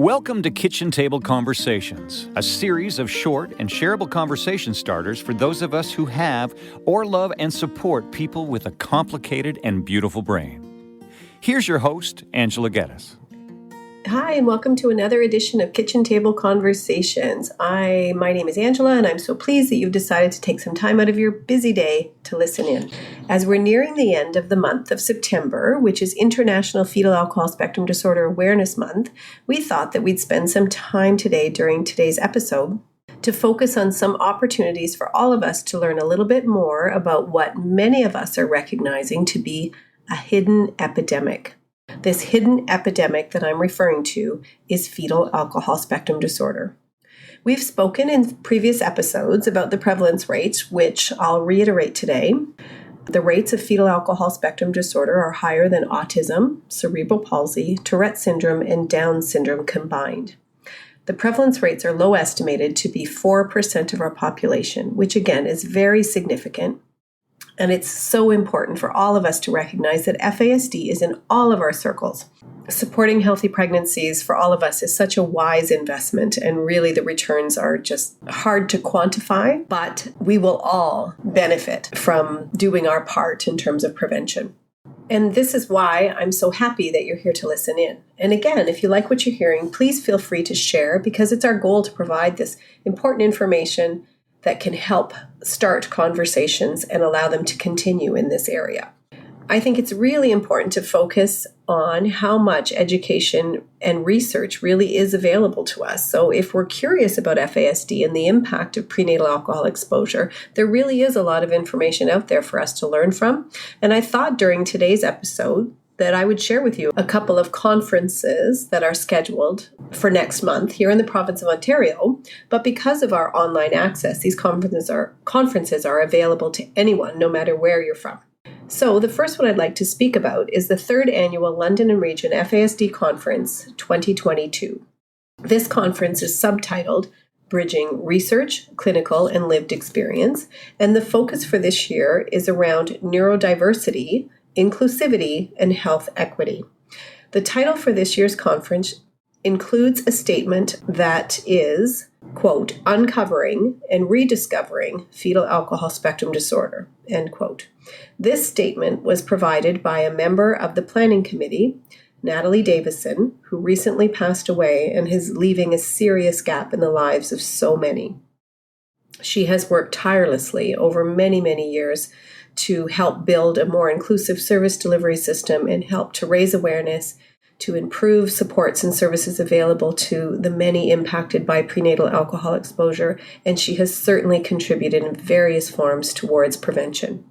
Welcome to Kitchen Table Conversations, a series of short and shareable conversation starters for those of us who have or love and support people with a complicated and beautiful brain. Here's your host, Angela Geddes. Hi, and welcome to another edition of Kitchen Table Conversations. My name is Angela, and I'm so pleased that you've decided to take some time out of your busy day to listen in. As we're nearing the end of the month of September, which is International Fetal Alcohol Spectrum Disorder Awareness Month, we thought that we'd spend some time today during today's episode to focus on some opportunities for all of us to learn a little bit more about what many of us are recognizing to be a hidden epidemic. This hidden epidemic that I'm referring to is fetal alcohol spectrum disorder. We've spoken in previous episodes about the prevalence rates, which I'll reiterate today. The rates of fetal alcohol spectrum disorder are higher than autism, cerebral palsy, Tourette syndrome, and Down syndrome combined. The prevalence rates are low estimated to be 4% of our population, which again is very significant. And it's so important for all of us to recognize that FASD is in all of our circles. Supporting healthy pregnancies for all of us is such a wise investment, and really the returns are just hard to quantify, but we will all benefit from doing our part in terms of prevention. And this is why I'm so happy that you're here to listen in. And again, if you like what you're hearing, please feel free to share, because it's our goal to provide this important information that can help start conversations and allow them to continue in this area. I think it's really important to focus on how much education and research really is available to us. So if we're curious about FASD and the impact of prenatal alcohol exposure, there really is a lot of information out there for us to learn from. And I thought during today's episode that I would share with you a couple of conferences that are scheduled for next month here in the province of Ontario. But because of our online access, these conferences are available to anyone, no matter where you're from. So the first one I'd like to speak about is the third annual London and Region FASD Conference 2022. This conference is subtitled Bridging Research, Clinical, and Lived Experience. And the focus for this year is around neurodiversity, inclusivity, and health equity. The title for this year's conference includes a statement that is, quote, uncovering and rediscovering fetal alcohol spectrum disorder, end quote. This statement was provided by a member of the planning committee, Natalie Davison, who recently passed away and is leaving a serious gap in the lives of so many. She has worked tirelessly over many, many years to help build a more inclusive service delivery system and help to raise awareness, to improve supports and services available to the many impacted by prenatal alcohol exposure, and she has certainly contributed in various forms towards prevention.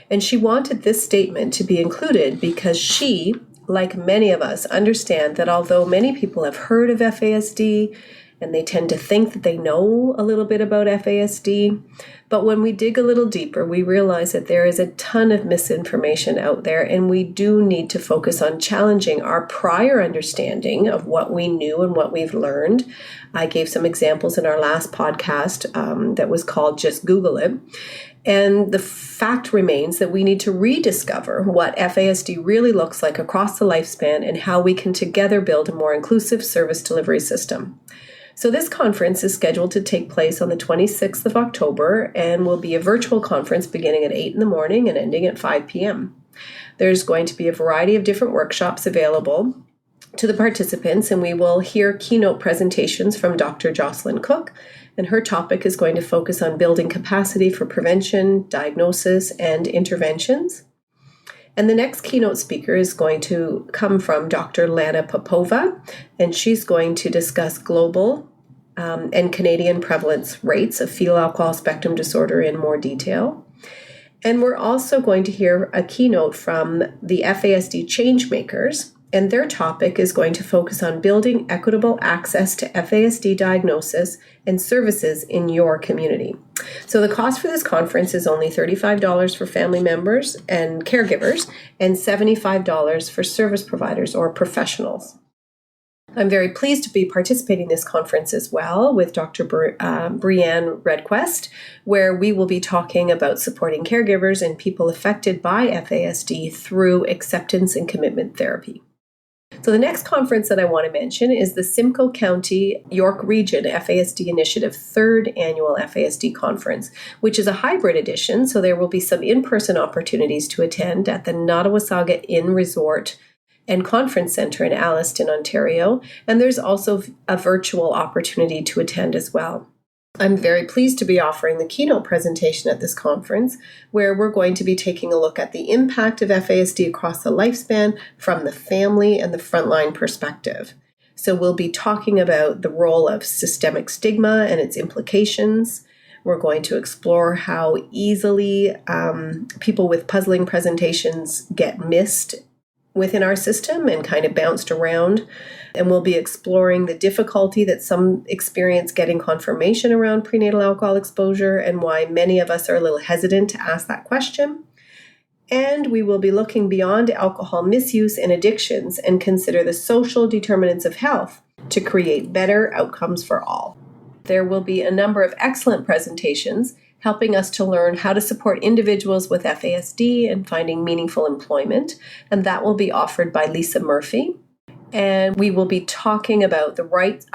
And she wanted this statement to be included because she, like many of us, understand that although many people have heard of FASD, and they tend to think that they know a little bit about FASD. But when we dig a little deeper, we realize that there is a ton of misinformation out there, and we do need to focus on challenging our prior understanding of what we knew and what we've learned. I gave some examples in our last podcast that was called Just Google It. And the fact remains that we need to rediscover what FASD really looks like across the lifespan and how we can together build a more inclusive service delivery system. So this conference is scheduled to take place on the 26th of October and will be a virtual conference beginning at 8 in the morning and ending at 5 p.m. There's going to be a variety of different workshops available to the participants, and we will hear keynote presentations from Dr. Jocelyn Cook, and her topic is going to focus on building capacity for prevention, diagnosis, and interventions. And the next keynote speaker is going to come from Dr. Lana Popova, and she's going to discuss global and Canadian prevalence rates of fetal alcohol spectrum disorder in more detail. And we're also going to hear a keynote from the FASD Changemakers, and their topic is going to focus on building equitable access to FASD diagnosis and services in your community. So the cost for this conference is only $35 for family members and caregivers and $75 for service providers or professionals. I'm very pleased to be participating in this conference as well with Dr. Brianne Redquest, where we will be talking about supporting caregivers and people affected by FASD through acceptance and commitment therapy. So the next conference that I want to mention is the Simcoe County York Region FASD Initiative 3rd Annual FASD Conference, which is a hybrid edition, so there will be some in-person opportunities to attend at the Nottawasaga Inn Resort and Conference Centre in Alliston, Ontario, and there's also a virtual opportunity to attend as well. I'm very pleased to be offering the keynote presentation at this conference, where we're going to be taking a look at the impact of FASD across the lifespan from the family and the frontline perspective. So we'll be talking about the role of systemic stigma and its implications. We're going to explore how easily people with puzzling presentations get missed within our system and kind of bounced around. And we'll be exploring the difficulty that some experience getting confirmation around prenatal alcohol exposure and why many of us are a little hesitant to ask that question. And we will be looking beyond alcohol misuse and addictions and consider the social determinants of health to create better outcomes for all. There will be a number of excellent presentations helping us to learn how to support individuals with FASD and finding meaningful employment, and that will be offered by Lisa Murphy. And we will be talking about a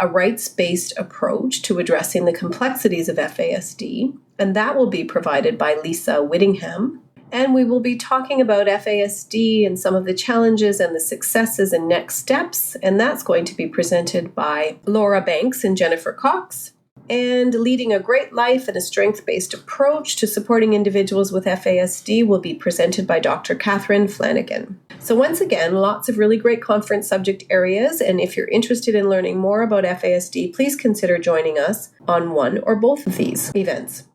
rights-based approach to addressing the complexities of FASD, and that will be provided by Lisa Whittingham. And we will be talking about FASD and some of the challenges and the successes and next steps, and that's going to be presented by Laura Banks and Jennifer Cox. And leading a great life and a strength-based approach to supporting individuals with FASD will be presented by Dr. Catherine Flanagan. So once again, lots of really great conference subject areas, and if you're interested in learning more about FASD, please consider joining us on one or both of these events.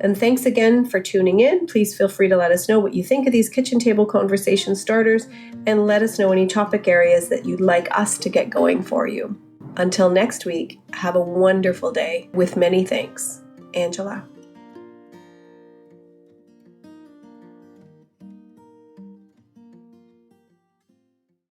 And thanks again for tuning in. Please feel free to let us know what you think of these kitchen table conversation starters, and let us know any topic areas that you'd like us to get going for you. Until next week, have a wonderful day with many thanks. Angela.